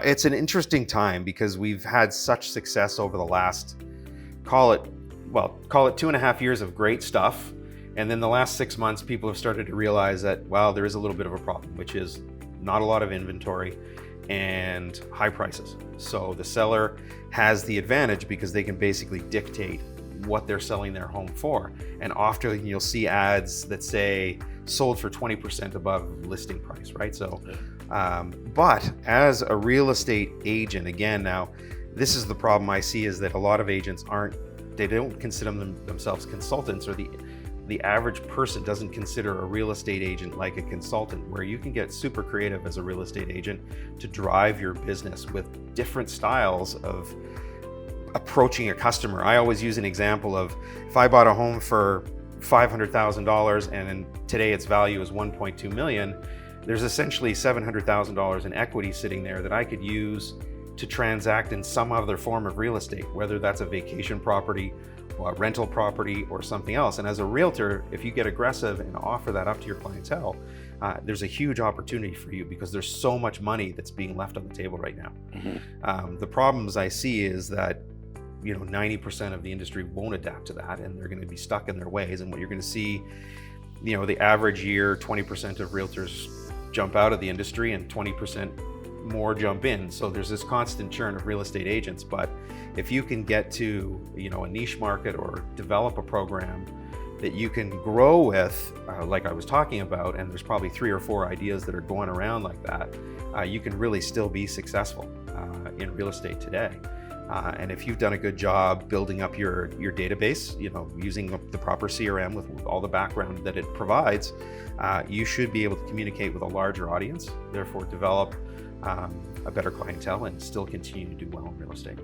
It's an interesting time because we've had such success over the last, call it 2.5 years of great stuff. And then the last 6 months, people have started to realize that, well, there is a little bit of a problem, which is not a lot of inventory and high prices. So the seller has the advantage because they can basically dictate what they're selling their home for. And often you'll see ads that say sold for 20% above listing price, right? So, but as a real estate agent, again, now, this is the problem I see, is that a lot of agents they don't consider themselves consultants, or the average person doesn't consider a real estate agent like a consultant, where you can get super creative as a real estate agent to drive your business with different styles of approaching a customer. I always use an example of, if I bought a home for $500,000 and today its value is 1.2 million, there's essentially $700,000 in equity sitting there that I could use to transact in some other form of real estate, whether that's a vacation property or a rental property or something else. And as a realtor, if you get aggressive and offer that up to your clientele, there's a huge opportunity for you, because there's so much money that's being left on the table right now. Mm-hmm. The problems I see is that 90% of the industry won't adapt to that, and they're going to be stuck in their ways. And what you're going to see, the average year, 20% of realtors jump out of the industry and 20% more jump in. So there's this constant churn of real estate agents. But if you can get to a niche market, or develop a program that you can grow with, like I was talking about, and there's probably 3 or 4 ideas that are going around like that, you can really still be successful in real estate today. And if you've done a good job building up your database, using the proper CRM with all the background that it provides, you should be able to communicate with a larger audience, therefore develop a better clientele, and still continue to do well in real estate.